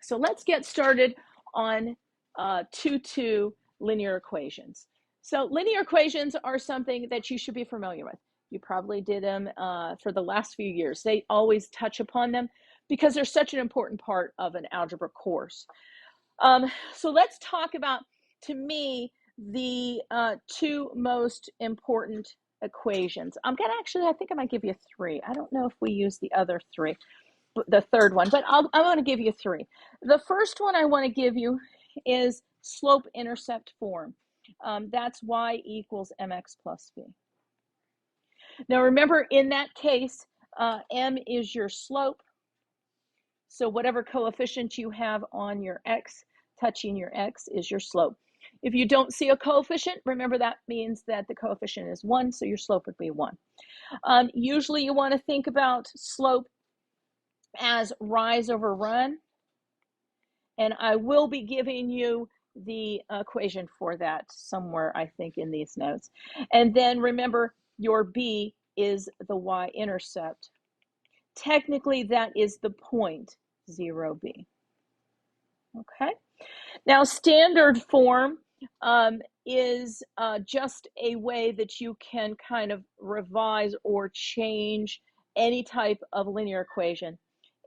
So let's get started on 2-2 linear equations. So linear equations are something that you should be familiar with. You probably did them for the last few years. They always touch upon them because they're such an important part of an algebra course. So let's talk about, to me, the two most important equations. I think I might give you three. I don't know if we use the other three, the third one, but I'm going to give you three. The first one I want to give you is slope-intercept form. That's y equals mx plus b. Now remember, in that case, m is your slope. So whatever coefficient you have on your x, touching your x, is your slope. If you don't see a coefficient, remember that means that the coefficient is 1, so your slope would be 1. Usually you want to think about slope as rise over run, and I will be giving you the equation for that somewhere, I think, in these notes. And then remember, your b is the y-intercept. Technically, that is the point 0b. Okay. Now, standard form is just a way that you can kind of revise or change any type of linear equation,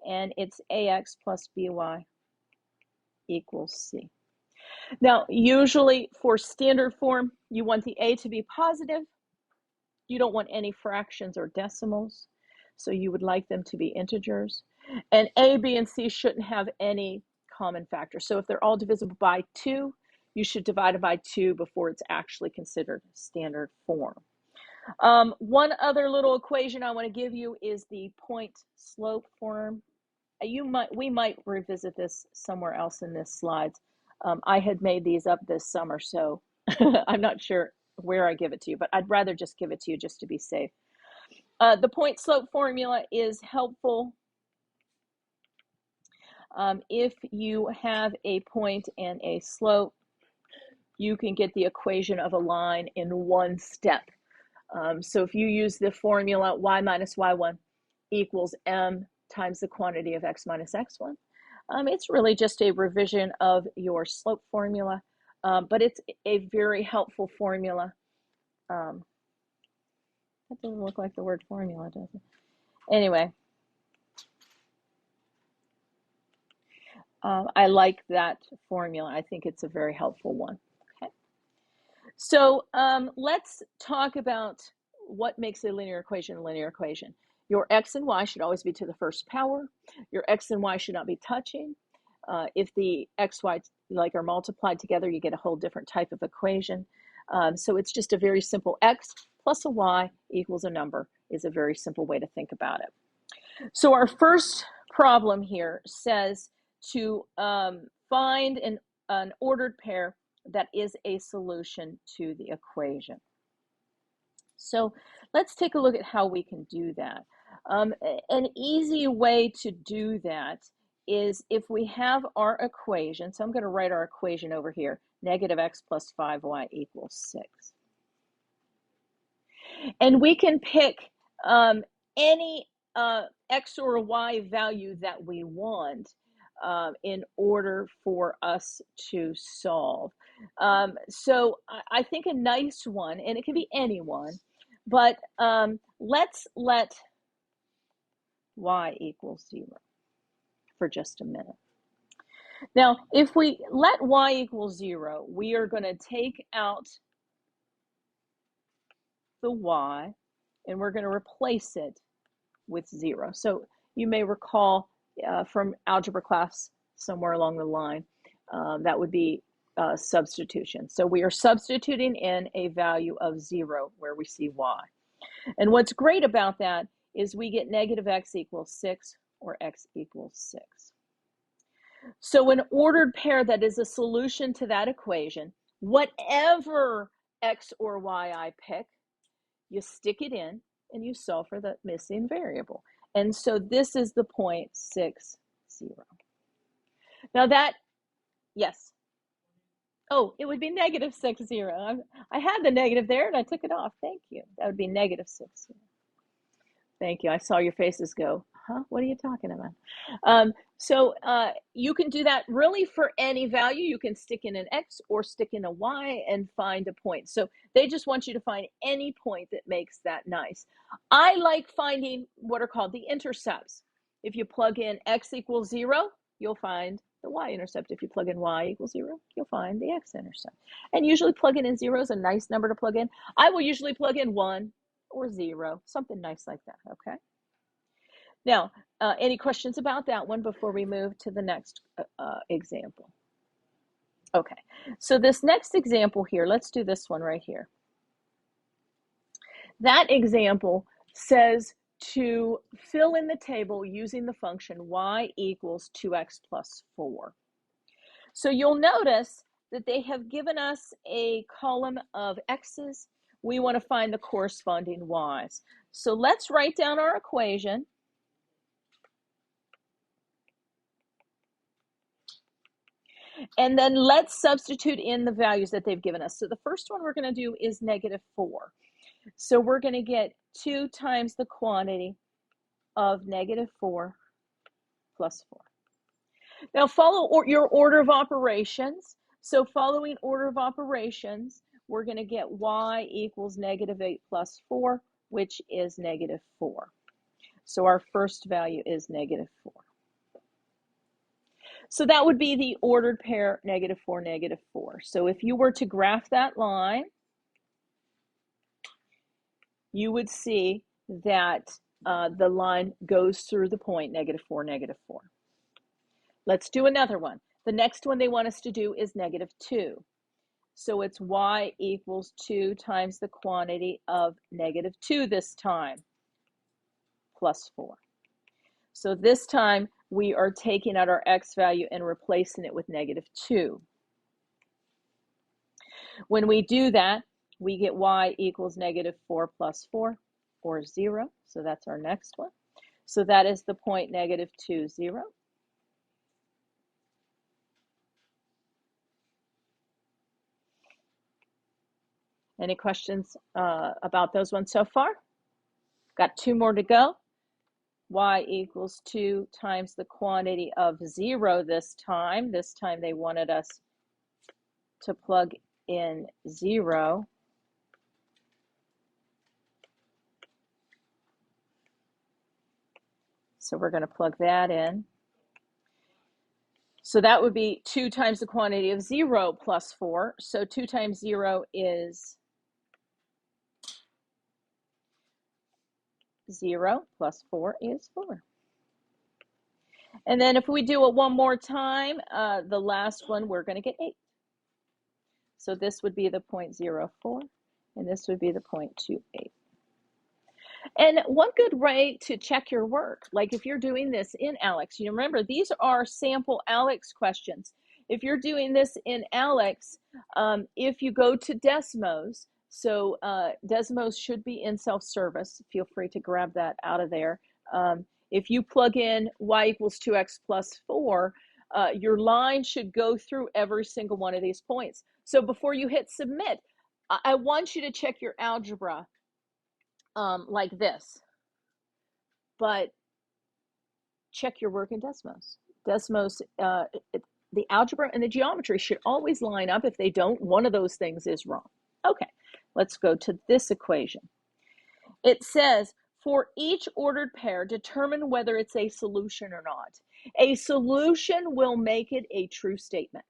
and it's ax plus by equals c. Now, usually for standard form, you want the a to be positive. You don't want any fractions or decimals, so you would like them to be integers. And a, b, and c shouldn't have any common factor. So if they're all divisible by 2, you should divide it by 2 before it's actually considered standard form. One other little equation I want to give you is the point slope form. We might revisit this somewhere else in this slides. I had made these up this summer, so I'm not sure where I give it to you, but I'd rather just give it to you just to be safe. The point slope formula is helpful if you have a point and a slope. You can get the equation of a line in one step. So if you use the formula y minus y1 equals m times the quantity of x minus x1, it's really just a revision of your slope formula, but it's a very helpful formula. That doesn't look like the word formula, does it? Anyway, I like that formula. I think it's a very helpful one. Okay. So let's talk about what makes a linear equation a linear equation. Your x and y should always be to the first power. Your x and y should not be touching. If the x, y are multiplied together, you get a whole different type of equation. So it's just a very simple x plus a y equals a number is a very simple way to think about it. So our first problem here says to find an ordered pair that is a solution to the equation. So let's take a look at how we can do that. An easy way to do that is if we have our equation. So I'm going to write our equation over here. Negative x plus 5y equals 6. And we can pick any x or y value that we want in order for us to solve. So I think a nice one, and it can be any one, but let's let y equals 0 for just a minute. Now, if we let y equal 0, we are going to take out the y, and we're going to replace it with 0. So you may recall from algebra class somewhere along the line, that would be substitution. So we are substituting in a value of 0 where we see y. And what's great about that is we get negative x equals 6 or x equals 6. So an ordered pair that is a solution to that equation, whatever x or y I pick, you stick it in and you solve for the missing variable. And so this is the point 6, 0. Now that, yes. Oh, it would be negative 6, 0. I had the negative there and I took it off. Thank you. That would be negative 6, 0. Thank you. I saw your faces go, Huh? What are you talking about? You can do that really for any value. You can stick in an X or stick in a Y and find a point. So they just want you to find any point that makes that nice. I like finding what are called the intercepts. If you plug in X equals 0, you'll find the Y-intercept. If you plug in Y equals 0, you'll find the X-intercept. And usually plugging in 0 is a nice number to plug in. I will usually plug in 1 or 0, something nice like that, okay? Now, any questions about that one before we move to the next example? Okay, so this next example here, let's do this one right here. That example says to fill in the table using the function y equals 2x plus 4. So you'll notice that they have given us a column of x's. We want to find the corresponding y's. So let's write down our equation. And then let's substitute in the values that they've given us. So the first one we're going to do is -4. So we're going to get 2 times the quantity of -4 plus 4. Now follow your order of operations. So following order of operations, we're going to get y equals -8 plus 4, which is -4. So our first value is -4. So that would be the ordered pair -4, -4. So if you were to graph that line, you would see that the line goes through the point -4, -4. Let's do another one. The next one they want us to do is -2. So it's y equals 2 times the quantity of -2 this time, plus 4. So this time we are taking out our x value and replacing it with -2. When we do that, we get y equals -4 plus 4, or 0. So that's our next one. So that is the point -2, 0. Any questions about those ones so far? Got 2 more to go. Y equals 2 times the quantity of 0 this time. This time they wanted us to plug in 0. So we're going to plug that in. So that would be 2 times the quantity of 0 plus 4. So 2 times 0 is 0 plus 4 is 4. And then if we do it one more time, the last one, we're going to get 8. So this would be the 0.04, and this would be the 0.28. And one good way to check your work, like if you're doing this in ALEX, you remember these are sample ALEX questions. If you're doing this in ALEX, if you go to Desmos, so Desmos should be in self-service. Feel free to grab that out of there. If you plug in y equals 2x plus 4, your line should go through every single one of these points. So before you hit submit, I want you to check your algebra like this, but check your work in Desmos. Desmos, the algebra and the geometry should always line up. If they don't, one of those things is wrong. Okay, let's go to this equation. It says, for each ordered pair, determine whether it's a solution or not. A solution will make it a true statement.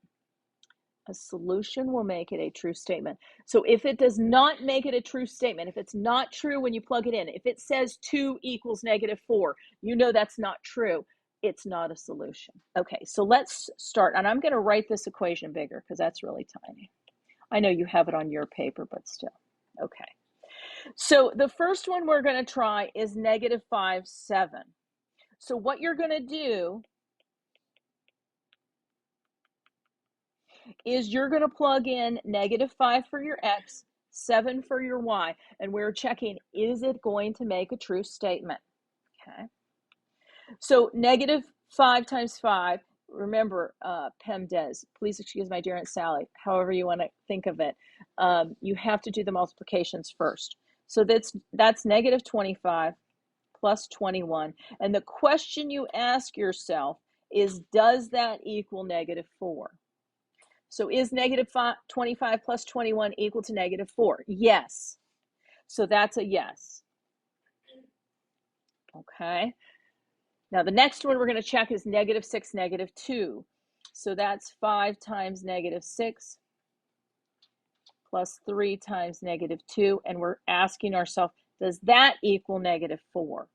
A solution will make it a true statement. So if it does not make it a true statement, if it's not true when you plug it in, if it says 2 equals -4, you know that's not true. It's not a solution. Okay, so let's start. And I'm going to write this equation bigger because that's really tiny. I know you have it on your paper, but still. Okay. So the first one we're going to try is -5, 7. So what you're going to do is you're going to plug in -5 for your x, 7 for your y, and we're checking, is it going to make a true statement? Okay. So -5 times 5, remember, PEMDAS, please excuse my dear Aunt Sally, however you want to think of it, you have to do the multiplications first. So that's -25 plus 21. And the question you ask yourself is, does that equal negative 4? So is negative 25 plus 21 equal to negative 4? Yes. So that's a yes. Okay. Now the next one we're going to check is negative 6, negative 2. So that's 5 times negative 6 plus 3 times negative 2. And we're asking ourselves, does that equal negative 4?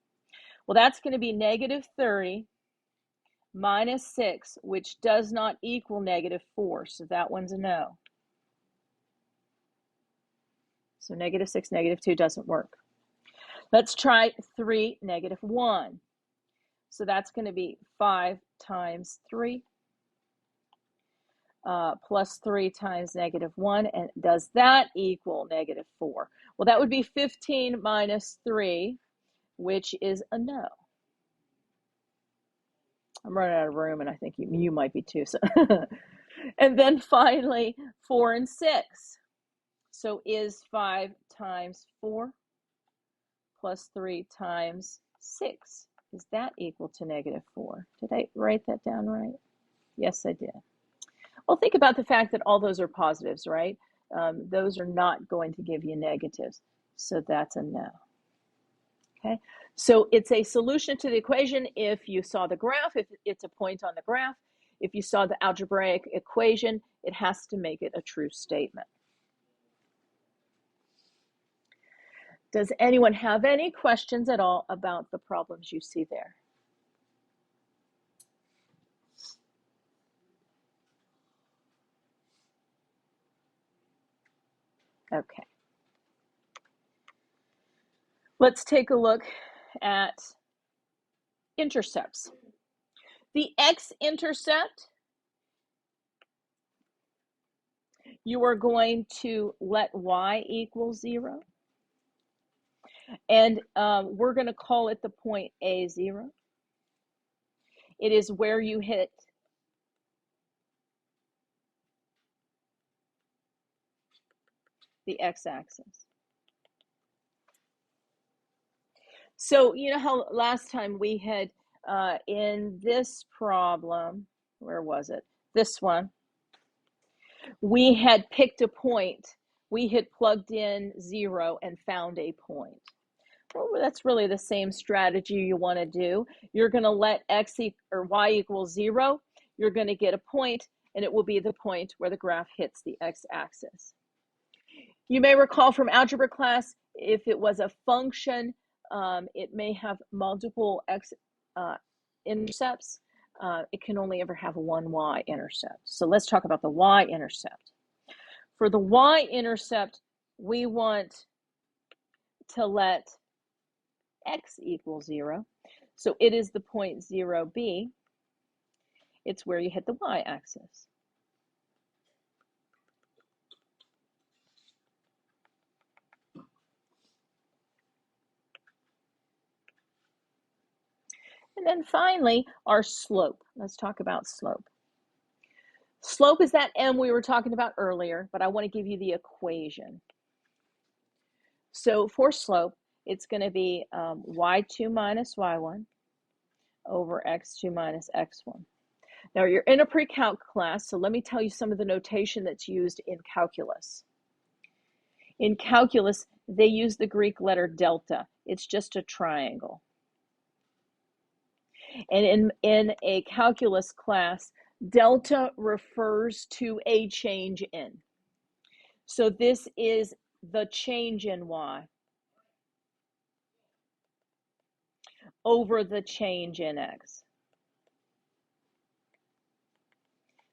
Well, that's going to be negative 30 minus 6, which does not equal negative 4. So that one's a no. So negative 6, negative 2 doesn't work. Let's try 3, negative 1. So that's going to be 5 times 3 plus 3 times negative 1. And does that equal negative 4? Well, that would be 15 minus 3, which is a no. I'm running out of room, and I think you might be too. So. And then finally, 4 and 6. So is 5 times 4 plus 3 times 6, is that equal to negative 4? Did I write that down right? Yes, I did. Well, think about the fact that all those are positives, right? Those are not going to give you negatives. So that's a no. Okay, so it's a solution to the equation if you saw the graph, if it's a point on the graph. If you saw the algebraic equation, it has to make it a true statement. Does anyone have any questions at all about the problems you see there? Okay. Let's take a look at intercepts. The x-intercept, you are going to let y equal 0. And we're going to call it the point A0. It is where you hit the x-axis. So you know how last time we had, in this problem, where was it? This one. We had picked a point. We had plugged in 0 and found a point. Well, that's really the same strategy you want to do. You're going to let x or y equal 0. You're going to get a point, and it will be the point where the graph hits the x-axis. You may recall from algebra class, if it was a function, it may have multiple x-intercepts. It can only ever have one y-intercept. So let's talk about the y-intercept. For the y-intercept, we want to let x equal 0. So it is the point 0b. It's where you hit the y-axis. And then finally, our slope. Let's talk about slope. Slope is that m we were talking about earlier, but I want to give you the equation. So for slope, it's going to be y2 minus y1 over x2 minus x1. Now you're in a pre-calc class, so let me tell you some of the notation that's used in calculus. In calculus, they use the Greek letter delta. It's just a triangle. And in a calculus class, delta refers to a change in. So this is the change in y over the change in x.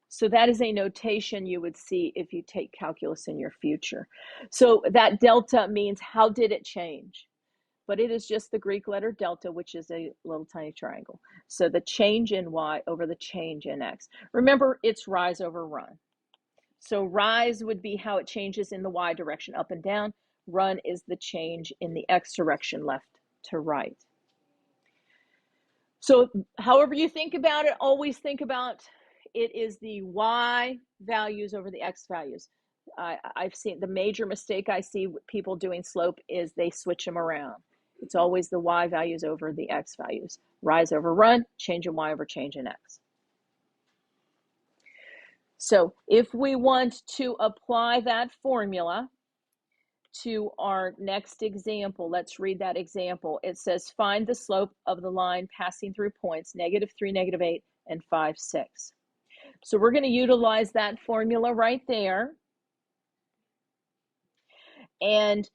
So that is a notation you would see if you take calculus in your future. So that delta means how did it change? But it is just the Greek letter delta, which is a little tiny triangle. So the change in y over the change in x. Remember, it's rise over run. So rise would be how it changes in the y direction, up and down. Run is the change in the x direction, left to right. So however you think about it, always think about it is the y values over the x values. I've seen the major mistake I see people doing slope is they switch them around. It's always the y values over the x values. Rise over run, change in y over change in x. So if we want to apply that formula to our next example, let's read that example. It says, find the slope of the line passing through points -3, -8, and 5, 6. So we're going to utilize that formula right there. And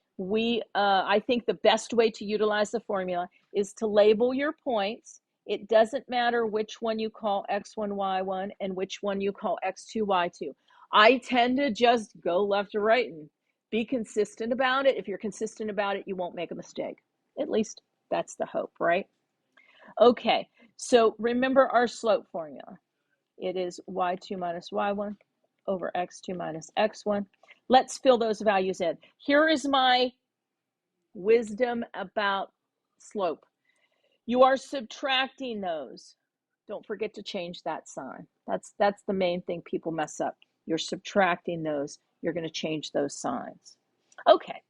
I think the best way to utilize the formula is to label your points. It doesn't matter which one you call x1, y1, and which one you call x2, y2. I tend to just go left to right and be consistent about it. If you're consistent about it, you won't make a mistake. At least that's the hope, right? Okay, so remember our slope formula. It is y2 minus y1 over x2 minus x1. Let's fill those values in. Here is my wisdom about slope. You are subtracting those. Don't forget to change that sign. That's the main thing people mess up. You're subtracting those. You're going to change those signs. Okay,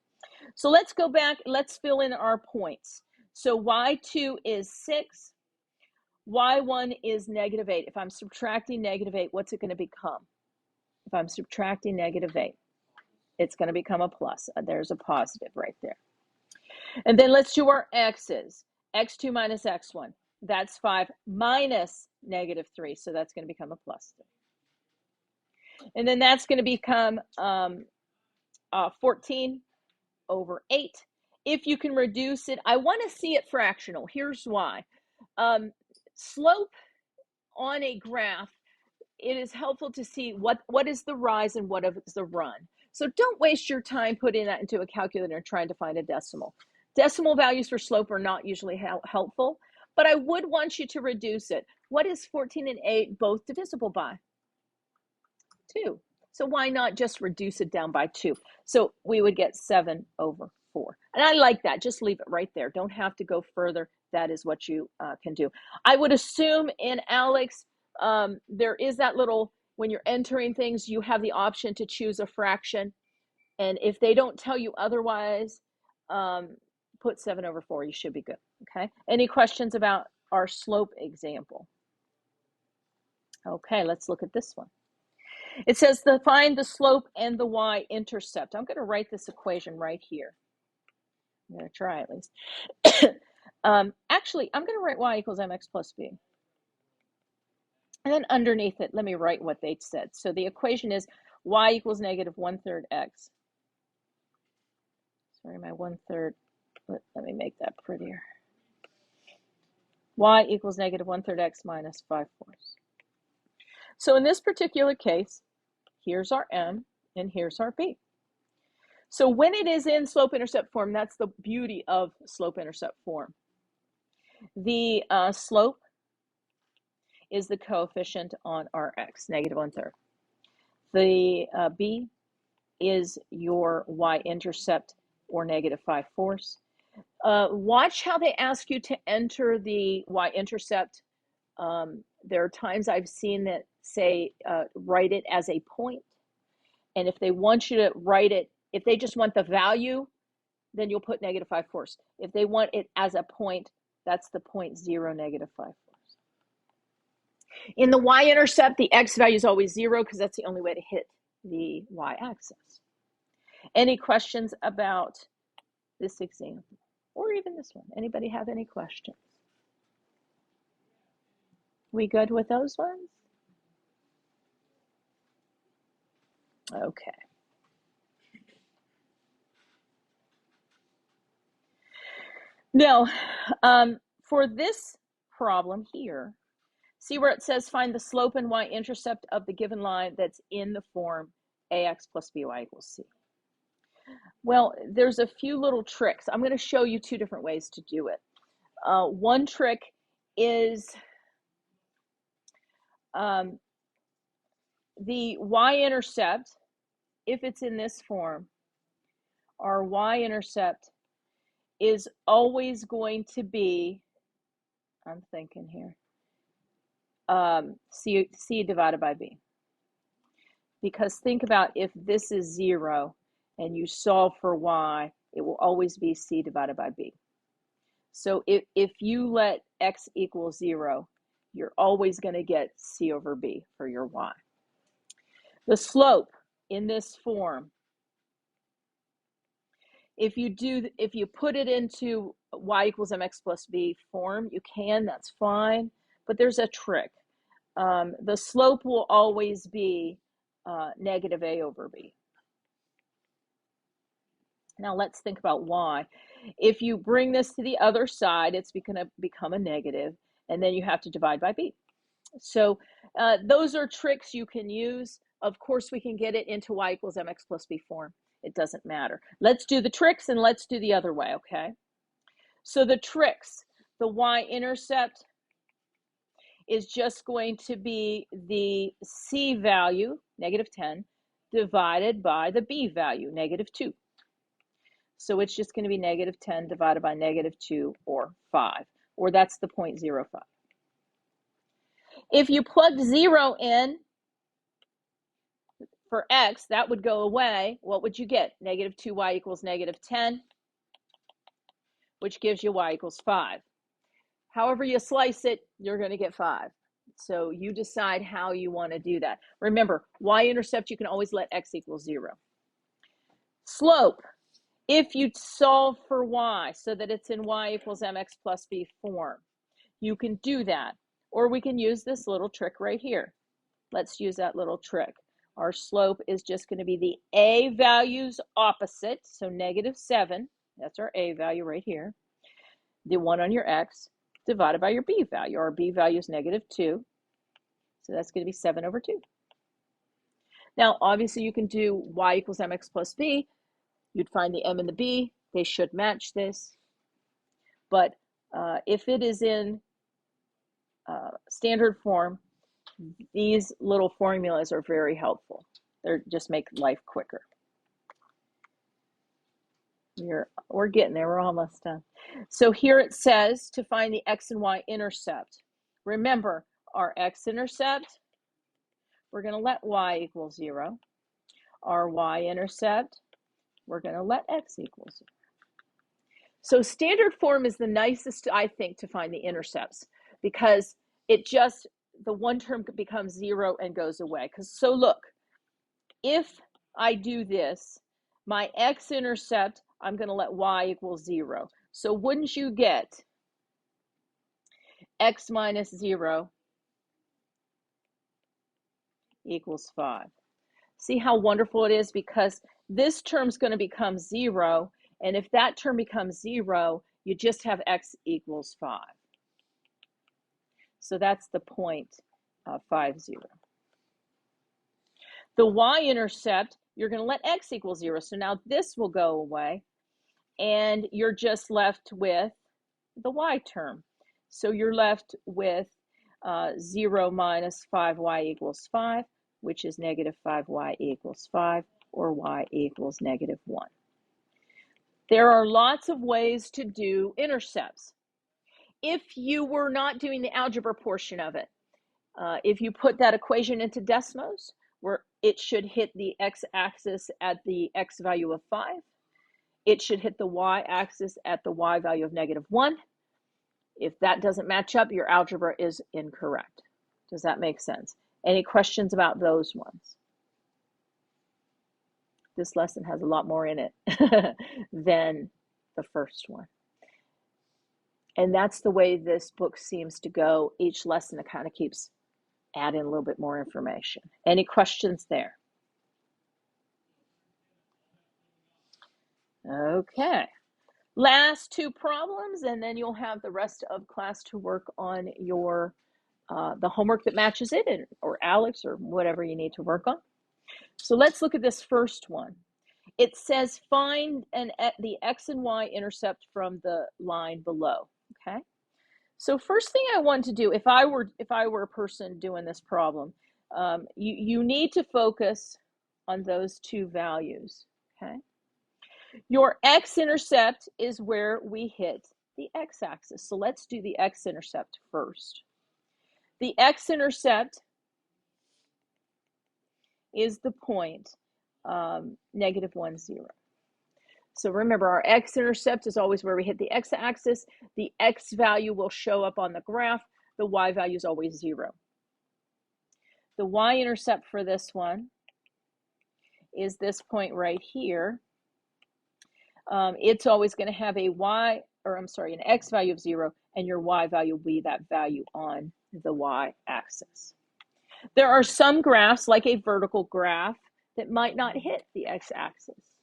so let's go back. Let's fill in our points. So y2 is 6. y1 is -8. If I'm subtracting -8, what's it going to become? If I'm subtracting -8, it's going to become a plus. There's a positive right there. And then let's do our x's. x2 minus x1. That's 5 minus -3. So that's going to become a plus 3. And then that's going to become 14 over 8. If you can reduce it, I want to see it fractional. Here's why. Slope on a graph, it is helpful to see what is the rise and what is the run. So don't waste your time putting that into a calculator and trying to find a decimal. Decimal values for slope are not usually helpful, but I would want you to reduce it. What is 14 and 8 both divisible by? 2. So why not just reduce it down by 2? So we would get 7 over 4. And I like that. Just leave it right there. Don't have to go further. That is what you can do. I would assume in Alex, there is that little, when you're entering things, you have the option to choose a fraction. And if they don't tell you otherwise, put 7 over 4. You should be good. Okay. Any questions about our slope example? Okay, let's look at this one. It says to find the slope and the y-intercept. I'm going to write this equation right here. I'm going to try at least. Actually, I'm going to write y equals mx plus b. And then underneath it, let me write what they said. So the equation is y equals -1/3 x. Sorry, my 1/3. Let me make that prettier. Y equals -1/3 x minus 5/4. So in this particular case, here's our m and here's our b. So when it is in slope-intercept form, that's the beauty of slope-intercept form. The slope is the coefficient on our x, -1/3. The b is your y-intercept, or -5/4. Watch how they ask you to enter the y-intercept. There are times I've seen that say write it as a point. And if they want you to write it, if they just want the value, then you'll put -5/4. If they want it as a point, that's the point 0, -5/4. In the y-intercept, the x value is always 0 because that's the only way to hit the y-axis. Any questions about this example? Or even this one? Anybody have any questions? We good with those ones? Okay. Now, for this problem here, see where it says find the slope and y-intercept of the given line that's in the form ax plus by equals c. Well, there's a few little tricks. I'm going to show you 2 different ways to do it. One trick is the y-intercept, if it's in this form, our y-intercept is always going to be, I'm thinking here, c divided by b. Because think about if this is 0 and you solve for y, it will always be c divided by b. So if you let x equal 0, you're always going to get c over b for your y. The slope in this form, if you put it into y equals mx plus b form, you can, that's fine, but there's a trick. The slope will always be negative a over b. Now let's think about y. If you bring this to the other side, it's going to become a negative, and then you have to divide by b. So those are tricks you can use. Of course, we can get it into y equals mx plus b form. It doesn't matter. Let's do the tricks and let's do the other way, okay? So the tricks, the y-intercept is just going to be the c value, negative 10, divided by the b value, negative 2. So it's just going to be negative 10 divided by negative 2, or 5, or that's the 0.05. If you plug 0 in for x, that would go away. What would you get? Negative 2y equals negative 10, which gives you y equals 5. However you slice it, you're going to get 5. So you decide how you want to do that. Remember, y-intercept, you can always let x equal 0. Slope, if you solve for y so that it's in y equals mx plus b form, you can do that. Or we can use this little trick right here. Let's use that little trick. Our slope is just going to be the a values opposite, so negative 7, that's our a value right here, the 1 on your x, divided by your b value. Our b value is negative 2, so that's going to be 7 over 2. Now, obviously, you can do y equals mx plus b. You'd find the m and the b. They should match this. But if it is in standard form, these little formulas are very helpful. They just make life quicker. We're getting there. We're almost done. So here it says to find the x and y intercept. Remember, our x-intercept, we're going to let y equal 0. Our y-intercept, we're going to let x equal 0. So standard form is the nicest, I think, to find the intercepts, because it just, the one term becomes 0 and goes away. So look, if I do this, my x-intercept, I'm going to let y equal 0. So wouldn't you get x minus 0 equals 5? See how wonderful it is? Because this term's going to become 0, and if that term becomes 0, you just have x equals 5. So that's the 0.50. The y-intercept, you're going to let x equal 0. So now this will go away, and you're just left with the y term. So you're left with 0 minus 5y equals 5, which is negative 5y equals 5, or y equals negative 1. There are lots of ways to do intercepts. If you were not doing the algebra portion of it, if you put that equation into Desmos, where it should hit the x-axis at the x value of 5, it should hit the y-axis at the y value of negative 1. If that doesn't match up, your algebra is incorrect. Does that make sense? Any questions about those ones? This lesson has a lot more in it than the first one. And that's the way this book seems to go. Each lesson, it kind of keeps adding a little bit more information. Any questions there? Okay. Last 2 problems, and then you'll have the rest of class to work on your the homework that matches it, or Alex, or whatever you need to work on. So let's look at this first one. It says find the x and y intercept from the line below. Okay. So first thing I want to do, if I were a person doing this problem, you need to focus on those 2 values. Okay. Your x-intercept is where we hit the x-axis. So let's do the x-intercept first. The x-intercept is the point negative 1, 0. So remember, our x-intercept is always where we hit the x-axis. The x value will show up on the graph. The y value is always 0. The y-intercept for this one is this point right here. It's always going to have an x value of 0, and your y value will be that value on the y-axis. There are some graphs, like a vertical graph, that might not hit the x-axis.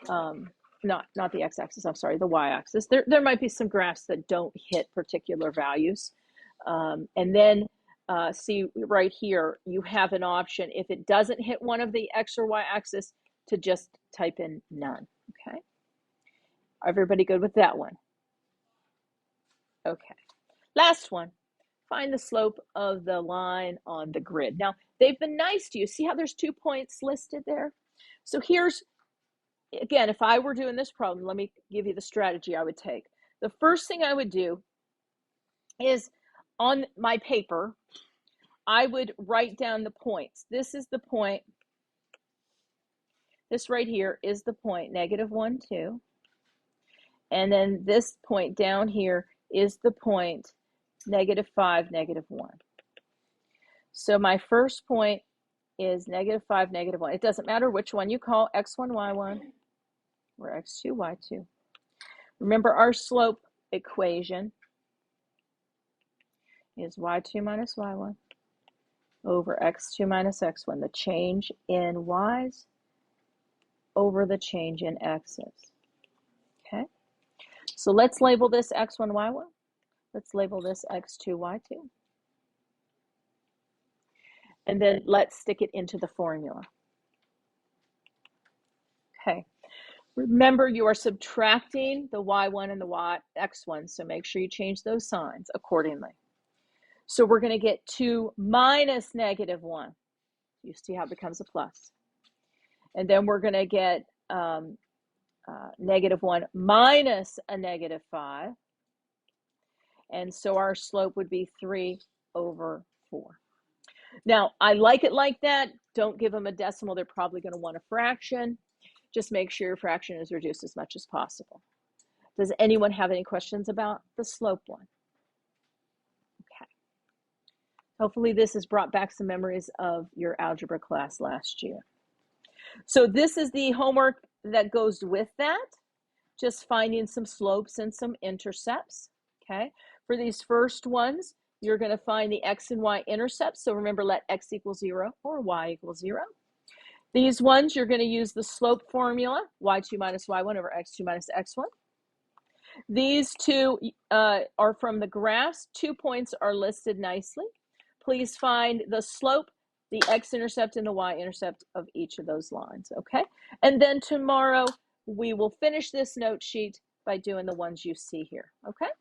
Not the x-axis, I'm sorry, the y-axis. There might be some graphs that don't hit particular values. And then see right here, you have an option, if it doesn't hit one of the x or y-axis, to just type in none, okay? Everybody good with that one? Okay. Last one. Find the slope of the line on the grid. Now, they've been nice to you. See how there's 2 points listed there? So here's, again, if I were doing this problem, let me give you the strategy I would take. The first thing I would do is, on my paper, I would write down the points. This is the point. This right here is the point, -1, 2. And then this point down here is the point, -5, -1. So my first point is -5, -1. It doesn't matter which one you call, x1, y1, or x2, y2. Remember, our slope equation is y2 minus y1 over x2 minus x1, the change in y's over the change in x's. Okay? So let's label this x1, y1. Let's label this x2, y2. And then let's stick it into the formula. Okay. Remember, you are subtracting the y1 and the x1, so make sure you change those signs accordingly. So we're going to get 2 minus -1. You see how it becomes a plus. And then we're going to get -1 minus a -5. And so our slope would be 3/4. Now, I like it like that. Don't give them a decimal. They're probably going to want a fraction. Just make sure your fraction is reduced as much as possible. Does anyone have any questions about the slope one? Okay. Hopefully this has brought back some memories of your algebra class last year. So this is the homework that goes with that. Just finding some slopes and some intercepts, okay? For these first ones, you're going to find the x and y intercepts. So remember, let x equal 0 or y equal 0. These ones, you're going to use the slope formula, y2 minus y1 over x2 minus x1. These two are from the graphs. 2 points are listed nicely. Please find the slope, the x-intercept, and the y-intercept of each of those lines, okay? And then tomorrow, we will finish this note sheet by doing the ones you see here, okay?